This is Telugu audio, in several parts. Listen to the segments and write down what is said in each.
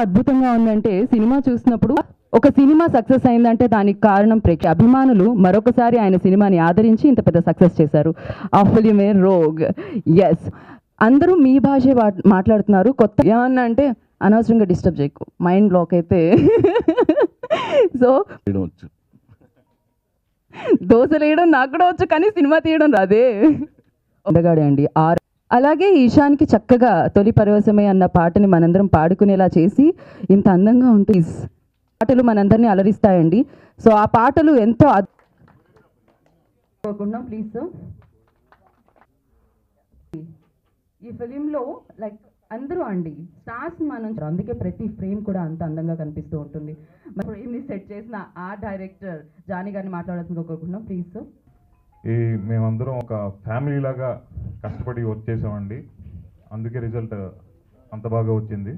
అద్భుతంగా ఉందంటే సినిమా చూసినప్పుడు ఒక సినిమా సక్సెస్ అయిందంటే దానికి కారణం అభిమానులు మరొకసారి ఆయన సినిమాని ఆదరించి ఇంత పెద్ద సక్సెస్ చేశారు. ఆ ఫిలిమే రోగ్. ఎస్, అందరూ మీ భాషే మాట్లాడుతున్నారు. కొత్త ఏమన్నా అంటే అనవసరంగా డిస్టర్బ్ చేయకు, మైండ్ బ్లాక్ అయితే. సో దోశలు వేయడం నాకు కూడా వచ్చు, కానీ సినిమా తీయడం రాదే. ఉండగాడే అండి. అలాగే ఈశాన్కి చక్కగా తొలి పరవశమే అన్న పాటని మనందరం పాడుకునేలా చేసి ఇంత అందంగా ఉంటుంది. పాటలు మనందరినీ అలరిస్తాయండి. సో ఆ పాటలు ఎంతో ప్లీజ్ సార్. ఈ ఫిలింలో లైక్ అందరూ అండి స్టార్స్ మనం, అందుకే ప్రతి ఫ్రేమ్ కూడా అంత అందంగా కనిపిస్తూ ఉంటుంది. ఫ్రేమ్ని సెట్ చేసిన ఆ డైరెక్టర్ జానీ గారిని మాట్లాడాల్సిందిగా కోరుకుంటున్నాం. Please sir. మేమందరం ఒక ఫ్యామిలీ లాగా కష్టపడి వర్క్ చేసామండి, అందుకే రిజల్ట్ అంత బాగా వచ్చింది.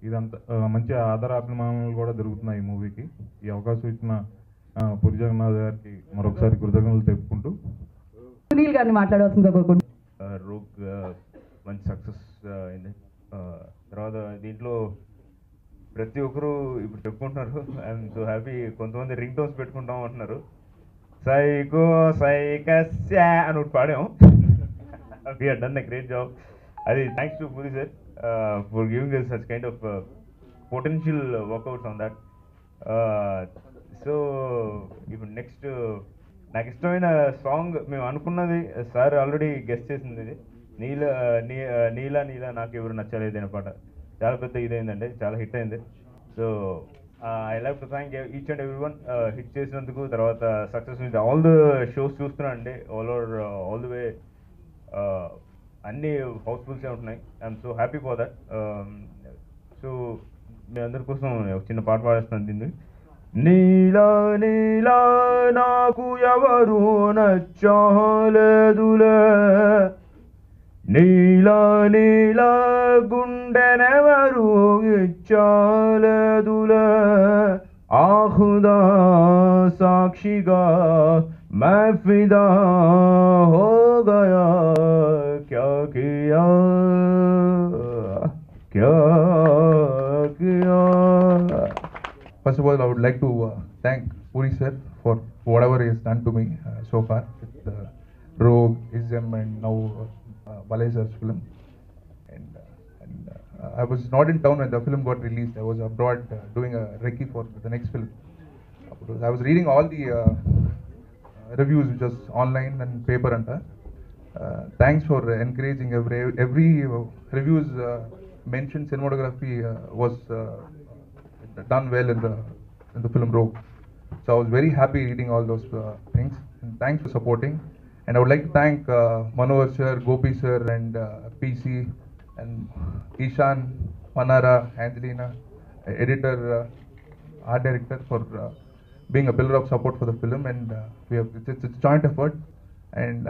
ఇదంతా మంచి ఆదరాభిమానాలు కూడా దొరుకుతున్నాయి ఈ మూవీకి. ఈ అవకాశం ఇచ్చిన పూరి జగన్నాథ్ గారికి మరొకసారి కృతజ్ఞతలు తెలుపుకుంటూ సునీల్ గారిని మాట్లాడాల్సిందిగా కోరుకుంటున్నాం. రోగ్ మంచి సక్సెస్ అయింది. తర్వాత దీంట్లో ప్రతి ఒక్కరు ఇప్పుడు చెప్పుకుంటున్నారు, ఐఎమ్ సో హ్యాపీ. కొంతమంది రింగ్ టోన్స్ పెట్టుకుంటాం అంటున్నారు. సైకో సైకస్యా అని ఒకటి పాడాము. We have done a great job. అది thanks to Puri sir for giving us such kind of potential workouts on that. So ఇప్పుడు నెక్స్ట్ నాకు ఇష్టమైన సాంగ్ మేము అనుకున్నది సార్ ఆల్రెడీ గెస్ట్ చేసింది. ఇది నీలా నీలా నాకు ఎవరు నచ్చలేదు అనే పాట చాలా పెద్ద ఇదైందండి, చాలా హిట్ అయింది. So I like to thank each and every one hit చేసినందుకు. తర్వాత సక్సెస్ నుంచి ఆల్ ద షోస్ చూస్తున్నాను అండి, ఆల్ ద వే అన్ని హౌస్ఫుల్సే ఉంటున్నాయి. I'm so happy for that. So మీ అందరి కోసం ఒక చిన్న పాట పాడేస్తున్నాను దీన్ని. నీలా నీలా నాకు ఎవరు నచ్చలేదులే, నీలా నీలా గుండెనెవరు ఇచ్చలేదులే, ఆహుదా సాక్షిగా मैं फिदा हो गया, क्या किया क्या किया. First of all, I would like to thank Puri sir for whatever he has done to me so far with Rogue, Ism, and now Balai sir's film. And I was not in town when the film got released. I was abroad doing a recce for the next film. I was reading all the reviews which was online and paper and thanks for encouraging every reviews mentioned cinematography was done well in the film Rogue. So I was very happy reading all those things, and thanks for supporting. And I would like to thank Manohar sir, Gopi sir, and PC, and Ishan, Manara, Angelina, editor, art director, for being a pillar of support for the film. And it's a joint effort, and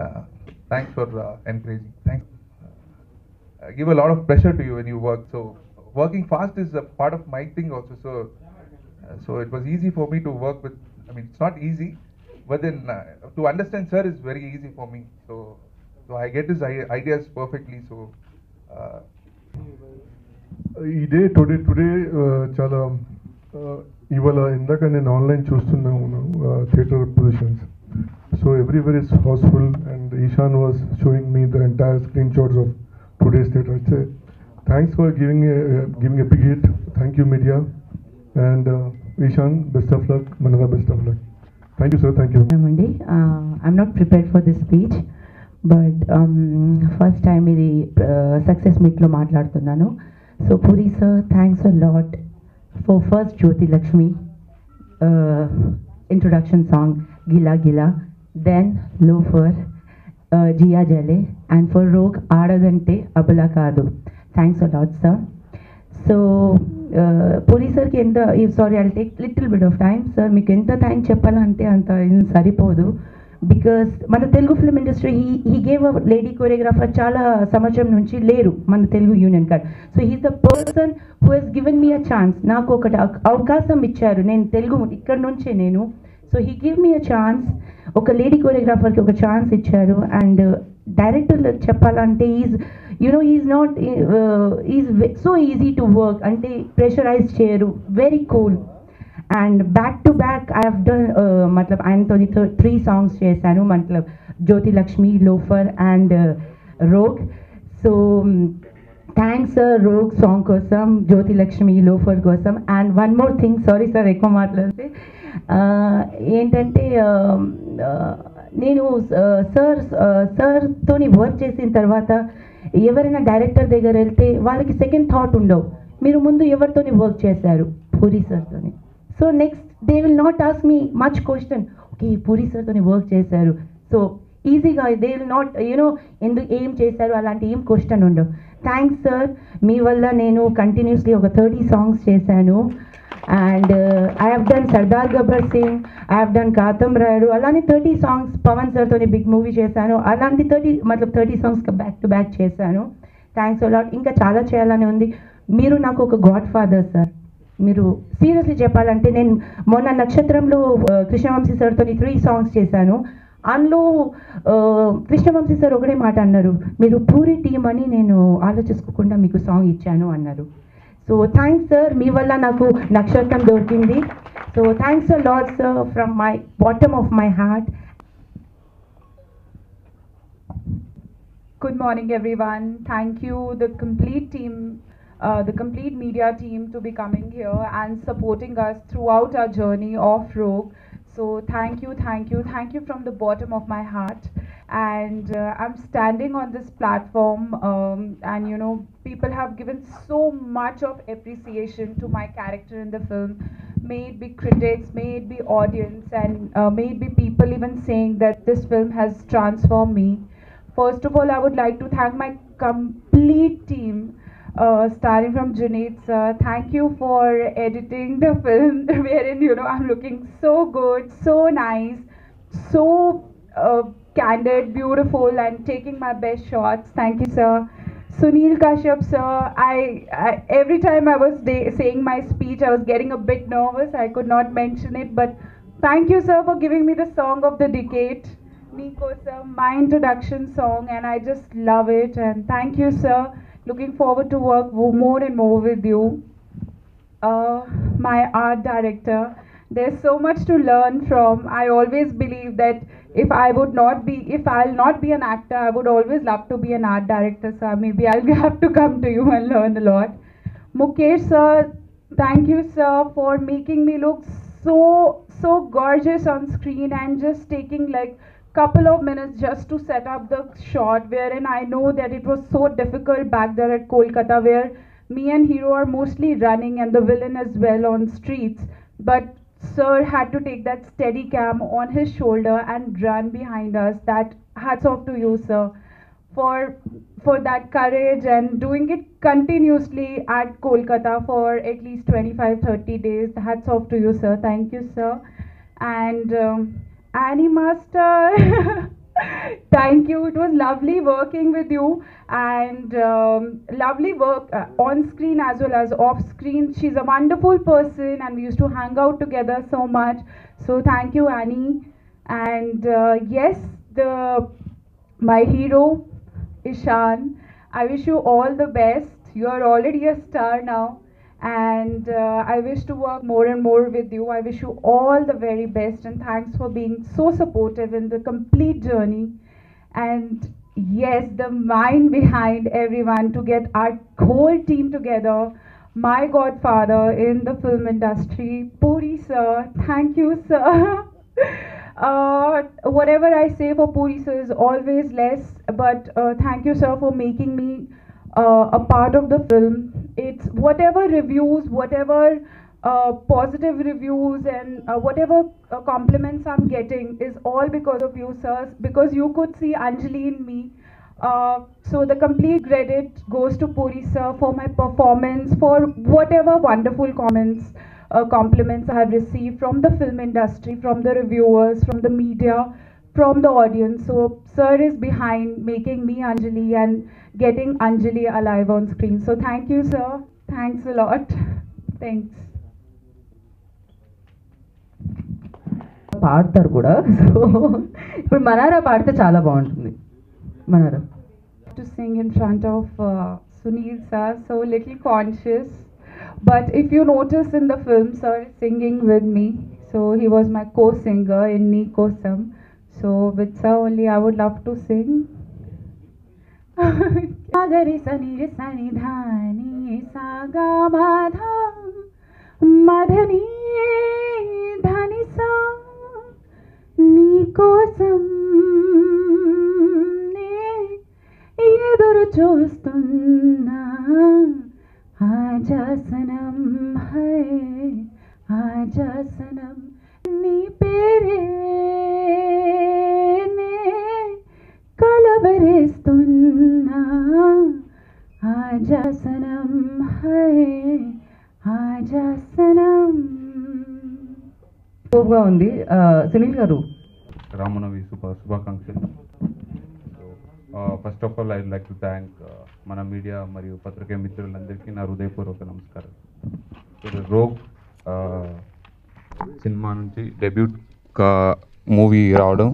thanks for encouraging. Thanks. Give a lot of pressure to you when you work, so working fast is a part of my thing also. So it was easy for me to work with. I mean, it's not easy, but then to understand sir is very easy for me. So I get his ideas perfectly. So ఈ డే టుడే చాలా ఇవాళ ఇందాక నేను ఆన్లైన్ చూస్తున్నాను theater positions. So everywhere is housefull, and Ishan was showing me the entire screen shots of today's theater. అయితే thanks for giving a big hit. Thank you media, and Ishan best of luck, మనగా best of luck. Thank you sir. Thank you అండి. I'm not prepared for this speech, but first time ఇది సక్సెస్ మీట్లో మాట్లాడుతున్నాను. So puri sir, thanks a lot for first Jyothi Lakshmi introduction song Gila Gila, then Loafer, Jia Jale, and for Rogue Adadante Abala Kadu. Thanks a lot sir. So Puri sir ki enta, sorry I'll take little bit of time sir. Meeku enta thank cheppalante anta saripodu, because మన Telugu film industry he gave a lady choreographer చాలా సంవత్సరం నుంచి లేరు మన Telugu union card. So he's the person who has given me a chance. నాకు ఒకటి అవకాశం ఇచ్చారు, నేను తెలుగు ఇక్కడ నుంచే నేను. So he give me a chance, ఒక లేడీ కొరియోగ్రాఫర్కి ఒక ఛాన్స్ ఇచ్చారు. అండ్ డైరెక్టర్ చెప్పాలంటే he's not so easy to work ante pressurized cheyaru, very cool. And back to back I have done matlab ayantoni 3 songs chesanu, matlab Jyoti Lakshmi, Loafer and Rogue. So thanks sir, Rogue song kosam, Jyoti Lakshmi, Loafer kosam. And one more thing, sorry sir ekku maatladate, ఏంటంటే నేను సార్ తోని వర్క్ చేసిన తర్వాత ఎవరైనా డైరెక్టర్ దగ్గర వెళ్తే వాళ్ళకి సెకండ్ థాట్ ఉండవు, మీరు ముందు ఎవరితోని వర్క్ చేశారు, పూరి సార్తోని. So next they will not ask me much question, okay Puri సార్తోని వర్క్ చేశారు, సో ఈజీగా దే విల్ నాట్ ఎందుకు ఏం చేశారు అలాంటి ఏం క్వశ్చన్ ఉండవు. థ్యాంక్స్ సార్, మీ వల్ల నేను కంటిన్యూస్లీ ఒక 30 songs చేశాను. And I have done Sardaar Gabbar Singh, I have done Katamarayudu, అలానే 30 songs పవన్ సార్తోని బిగ్ మూవీ చేశాను, అలాంటి 30 songs బ్యాక్ టు బ్యాక్ చేశాను. Thanks a lot. ఇంకా చాలా చేయాలని ఉంది. మీరు నాకు ఒక గాడ్ ఫాదర్ సార్. మీరు సీరియస్లీ చెప్పాలంటే నేను మొన్న నక్షత్రంలో కృష్ణవంశీ సార్తో 3 songs చేశాను. అందులో కృష్ణవంశీ సార్ ఒకటే మాట అన్నారు, మీరు పూరి టీం అని నేను ఆలోచించుకోకుండా మీకు సాంగ్ ఇచ్చాను అన్నారు. సో థ్యాంక్స్ సార్, మీ వల్ల నాకు నక్షత్రం దొరికింది. So thanks a lot sir from my bottom of my heart. Good morning everyone. Thank you the complete team, the complete media team to be coming here and supporting us throughout our journey of Rogue. So thank you from the bottom of my heart. And I'm standing on this platform and people have given so much of appreciation to my character in the film. May it be critics, may it be audience, and may it be people even saying that this film has transformed me. First of all, I would like to thank my complete team, starting from Junaid sir. Thank you for editing the film wherein I'm looking so good, so nice, so candid, beautiful, and taking my best shots. Thank you sir. Sunil Kashyap sir, I every time I was saying my speech I was getting a bit nervous, I could not mention it, but thank you sir for giving me the song of the decade, Nico sir, my introduction song, and I just love it. And thank you sir, looking forward to work more and more with you. My art director, there's so much to learn from. I always believe that if I'll not be an actor, I would always love to be an art director, so maybe I'll have to come to you and learn a lot. Mukesh sir, thank you sir for making me look so gorgeous on screen and just taking like couple of minutes just to set up the shot, wherein I know that it was so difficult back there at Kolkata, where me and hero are mostly running and the villain as well on streets, but sir had to take that steady cam on his shoulder and run behind us. That hats off to you sir for that courage and doing it continuously at Kolkata for at least 25-30 days. Hats off to you sir. Thank you sir. And Annie Master, thank you. It was lovely working with you, and lovely work on screen as well as off screen. She's a wonderful person and we used to hang out together so much. So thank you Annie. And yes, my hero Ishan, I wish you all the best. You are already a star now, and I wish to work more and more with you. I wish you all the very best, and thanks for being so supportive in the complete journey. And yes, the mind behind everyone to get our whole team together, my godfather in the film industry, Puri sir. Thank you sir. Whatever I say for Puri sir is always less, but thank you sir for making me a part of the film. It's whatever reviews, whatever positive reviews, and whatever compliments I'm getting is all because of you sirs, because you could see Anjali in me. So the complete credit goes to Puri sir for my performance, for whatever wonderful compliments I have received from the film industry, from the reviewers, from the media, from the audience. So sir is behind making me Anjali and getting Anjali alive on screen. So thank you sir. Thanks a lot. Thanks. పాడతారు కూడా. సో ఇప్పుడు మనారా పాడితే చాలా బాగుంటుంది. Manara to sing in front of Sunil sir, so little conscious. But if you notice in the film, sir is singing with me. So he was my co-singer in Nee Kosam. So with sir only I would love to sing. Agari sani re sani dhani sa ga ma dha madhani dhani sa Nee Kosam ఎదురు చూస్తున్నా ఆజాసనం హై ఆజాసనం నీ పేరే కలవరేస్తున్నా ఆజాసనం హై ఆజాసనం. సూపర్గా ఉంది. సునీల్ గారు, రామనవి శుభాకాంక్షలు. First of all I'd like to thank మన మీడియా మరియు పత్రికా మిత్రులందరికీ నా హృదయపూర్వక నమస్కారం. రోగ్ సినిమా నుంచి డెబ్యూట్ మూవీ రావడం,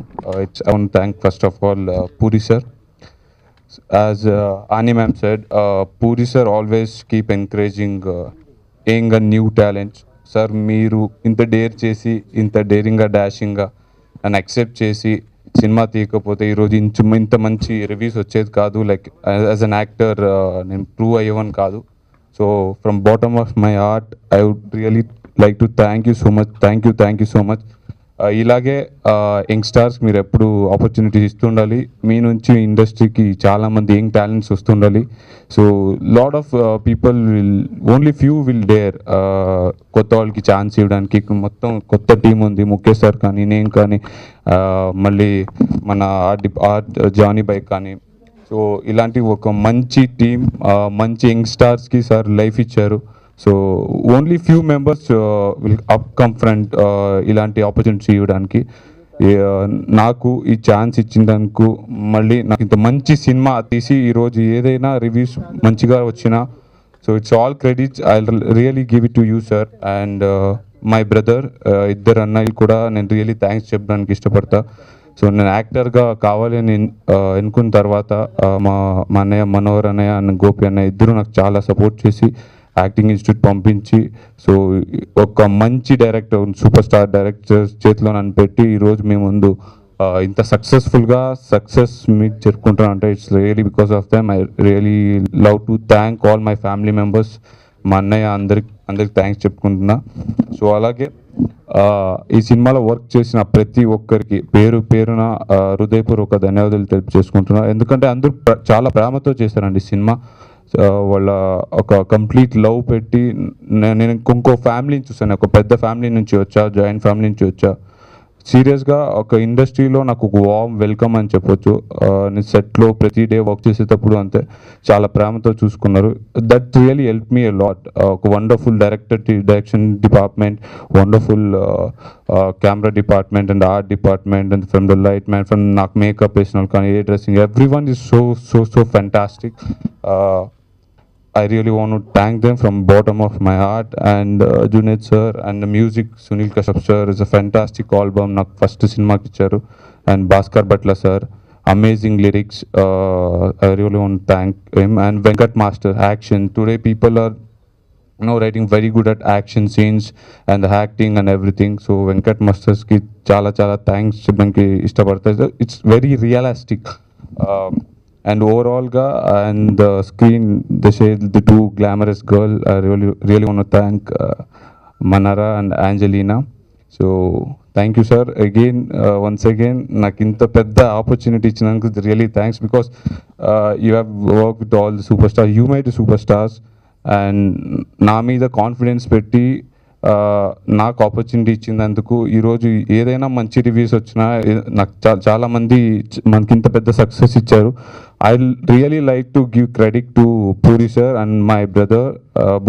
it's I want thank first of all Puri sir. As Annie ma'am said, Puri sir always keep encouraging young and new talents. Sir మీరు ఇంత డేర్ చేసి ఇంత డేరింగ్గా డాషింగ్గా నన్ను యాక్సెప్ట్ చేసి సినిమా తీయకపోతే ఈరోజు ఇంత మంచి రివ్యూస్ వచ్చేది కాదు. లైక్ యాజ్ అన్ యాక్టర్ నేను ప్రూవ్ అయ్యేవని కాదు. So from bottom of my heart I would really like to thank you so much. Thank you so much. ఇలాగే యంగ్స్టార్స్ మీరు ఎప్పుడు ఆపర్చునిటీస్ ఇస్తుండాలి. మీ నుంచి ఇండస్ట్రీకి చాలామంది యంగ్ టాలెంట్స్ వస్తుండాలి. So lot of people only few will dare కొత్త వాళ్ళకి ఛాన్స్ ఇవ్వడానికి. మొత్తం కొత్త టీం ఉంది, ముఖేష్ సార్ కానీ, నేను కానీ, మళ్ళీ మన ఆర్ట్ జానీ బైక్ కానీ. సో ఇలాంటి ఒక మంచి టీం, మంచి యంగ్స్టార్స్కి సార్ లైఫ్ ఇచ్చారు. So only few members will up come front ఇలాంటి ఆపర్చునిటీ ఇవ్వడానికి. నాకు ఈ ఛాన్స్ ఇచ్చినందుకు, మళ్ళీ నాకు ఇంత మంచి సినిమా తీసి ఈరోజు ఏదైనా రివ్యూస్ మంచిగా వచ్చినా, so it's all credits I really give it to you sir. And my brother, ఇద్దరు అన్నయ్యలు కూడా నేను రియలీ థ్యాంక్స్ చెప్పడానికి ఇష్టపడతా. సో నేను యాక్టర్గా కావాలని ఎన్నుకున్న తర్వాత మా అన్నయ్య మనోహర్ అన్నయ్య అండ్ గోపి అన్నయ్య ఇద్దరు నాకు చాలా సపోర్ట్ చేసి యాక్టింగ్ ఇన్స్టిట్యూట్ పంపించి, సో ఒక మంచి డైరెక్టర్, సూపర్ స్టార్ డైరెక్టర్ చేతిలో నన్ను పెట్టి ఈరోజు మీ ముందు ఇంత సక్సెస్ మీట్ జరుపుకుంటాను అంటే it's really because of them. I really love to thank all my family members. మా అన్నయ్య అందరికి థ్యాంక్స్ చెప్పుకుంటున్నా. సో అలాగే ఈ సినిమాలో వర్క్ చేసిన ప్రతి ఒక్కరికి పేరున హృదయపూర్వక ధన్యవాదాలు తెలుపు చేసుకుంటున్నా. ఎందుకంటే అందరూ చాలా ప్రేమతో చేశారండి సినిమా. వాళ్ళ ఒక కంప్లీట్ లవ్ పెట్టి, నేను ఇంకో ఫ్యామిలీని చూసాను, ఒక పెద్ద ఫ్యామిలీ నుంచి వచ్చా, జాయింట్ ఫ్యామిలీ నుంచి వచ్చా. సీరియస్గా ఒక ఇండస్ట్రీలో నాకు ఒక వార్మ్ వెల్కమ్ అని చెప్పొచ్చు. నేను సెట్లో ప్రతి డే వర్క్ చేసేటప్పుడు అంతే చాలా ప్రేమతో చూసుకున్నారు. That really help me a lot. ఒక wonderful direction department, wonderful camera department and art department and from the light man, from నాకు మేకప్ వేసిన వాళ్ళు కానీ, ఏ dressing, everyone is so fantastic. I really want to thank them from bottom of my heart. And Junaid sir and the music, Sunil Kashyap sir is a fantastic album. Nak first cinema kicharu. And Bhaskar Butler sir, amazing lyrics. I really want to thank him. And Venkat Master, action. Today people are writing very good at action scenes and the acting and everything. So Venkat Masters ki chala thanks chepdaniki ishtapadta. It's very realistic. And overall and the screen, the two glamorous girl, I really want to thank Manara and Angelina. So thank you sir again, once again నాకు ఇంత పెద్ద ఆపర్చునిటీ ఇచ్చినందుకు really thanks, because you have worked with all the superstars, you made the superstars, and నా మీద కాన్ఫిడెన్స్ పెట్టి నాకు ఆపర్చునిటీ ఇచ్చినందుకు ఈరోజు ఏదైనా మంచి రివ్యూస్ వచ్చినా నాకు చాలామంది మనకి ఇంత పెద్ద సక్సెస్ ఇచ్చారు. I really like to give credit to Puri sir and my brother,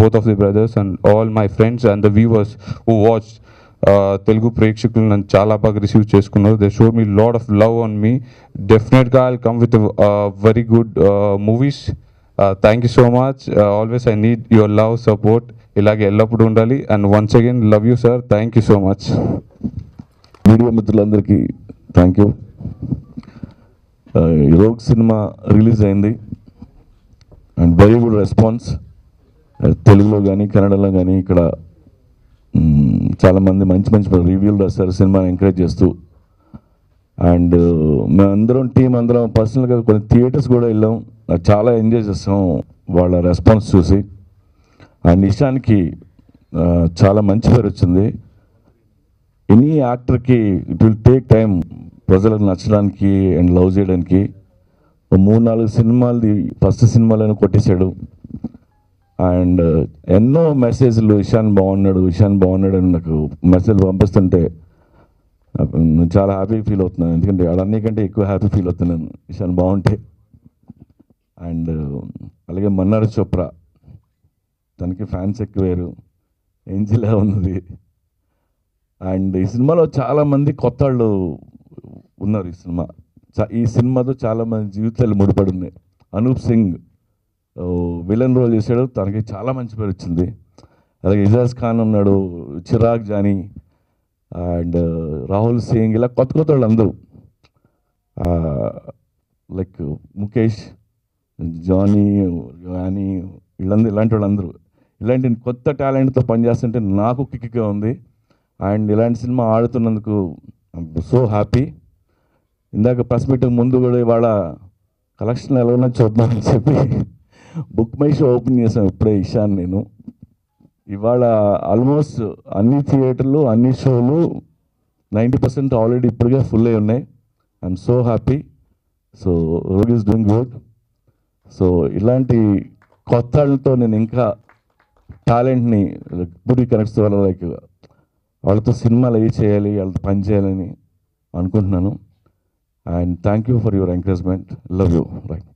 both of the brothers and all my friends and the viewers who watch. Telugu ప్రేక్షకులు నన్ను చాలా బాగా రిసీవ్ చేసుకున్నారు. They showed me lot of love on me. డెఫినెట్గా I will come with very good movies. Thank you so much. Always I need your love, support. ఇలాగే ఎల్లప్పుడూ ఉండాలి. And once again love you sir. Thank you so much. Media మిత్రులందరికీ thank you. Rogue cinema release అయింది అండ్ వెరీ గుడ్ రెస్పాన్స్. తెలుగులో కానీ కన్నడలో కానీ ఇక్కడ చాలామంది మంచి మంచి రివ్యూలు రాస్తారు సినిమాని ఎంకరేజ్ చేస్తూ. అండ్ మేమందరం టీం అందరం పర్సనల్గా కొన్ని థియేటర్స్ కూడా వెళ్ళాం. చాలా ఎంజాయ్ చేస్తాం వాళ్ళ రెస్పాన్స్ చూసి. అండ్ ఇషాన్కి చాలా మంచి పేరు వచ్చింది. ఎనీ యాక్టర్కి ఇట్ విల్ టేక్ టైం ప్రజలకు నచ్చడానికి అండ్ లవ్ చేయడానికి. 3-4 సినిమాలది ఫస్ట్ సినిమాలను కొట్టేశాడు. అండ్ ఎన్నో మెసేజ్లు ఇషాన్ బాగున్నాడు అని నాకు మెసేజ్ పంపిస్తుంటే నేను చాలా హ్యాపీ ఫీల్ అవుతున్నాను. ఎందుకంటే అన్నికంటే ఎక్కువ హ్యాపీ ఫీల్ అవుతున్నాను ఇషాన్ బాగుంటే. అండ్ అలాగే మన్నాడు చోప్రా, తనకి ఫ్యాన్స్ ఎక్కువేరు, ఏంజిలా ఉన్నది. అండ్ ఈ సినిమాలో చాలామంది కొత్త వాళ్ళు ఉన్నారు. ఈ సినిమాతో చాలామంది జీవితాలు ముడిపడి ఉన్నాయి. అనూప్ సింగ్ విలన్ రోల్ చేశాడు, తనకి చాలా మంచి పేరు వచ్చింది. అలాగే ఇజాజ్ ఖాన్ ఉన్నాడు, చిరాగ్ జానీ అండ్ రాహుల్ సింగ్, ఇలా కొత్త వాళ్ళు అందరూ, లైక్ ముఖేష్, జానీ, యానీ, వీళ్ళందరూ ఇలాంటి వాళ్ళందరూ ఇలాంటి కొత్త టాలెంట్తో పనిచేస్తుంటే నాకు కిక్గా ఉంది. అండ్ ఇలాంటి సినిమా ఆడుతున్నందుకు సో హ్యాపీ. ఇందాక ప్రెస్ మీటింగ్ ముందు కూడా ఇవాళ కలెక్షన్ ఎలా ఉన్నా చూద్దామని చెప్పి బుక్ మై షో ఓపెన్ చేసాం ఇప్పుడే ఇషాన్ నేను. ఇవాళ ఆల్మోస్ట్ అన్ని థియేటర్లు అన్ని షోలు 90% ఆల్రెడీ ఇప్పటికే ఫుల్ అయి ఉన్నాయి. I'm so happy. So rogue is doing good. So ఇలాంటి కొత్త వాళ్ళతో నేను ఇంకా టాలెంట్ని పూరి కనెక్ట్స్ వల్ల లైక్ వాళ్ళతో సినిమాలు అవి చేయాలి, వాళ్ళతో పని చేయాలని అనుకుంటున్నాను. And thank you for your encouragement. Love you. Right.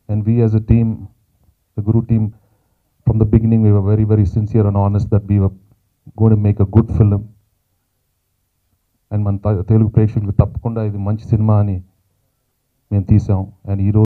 And we as a team, the Guru team, from the beginning we were very, very sincere and honest that we were going to make a good film. And మన తెలుగు ప్రేక్షకులకు తప్పకుండా ఇది మంచి సినిమా అని మేము తీసాం. అండ్ ఈరోజు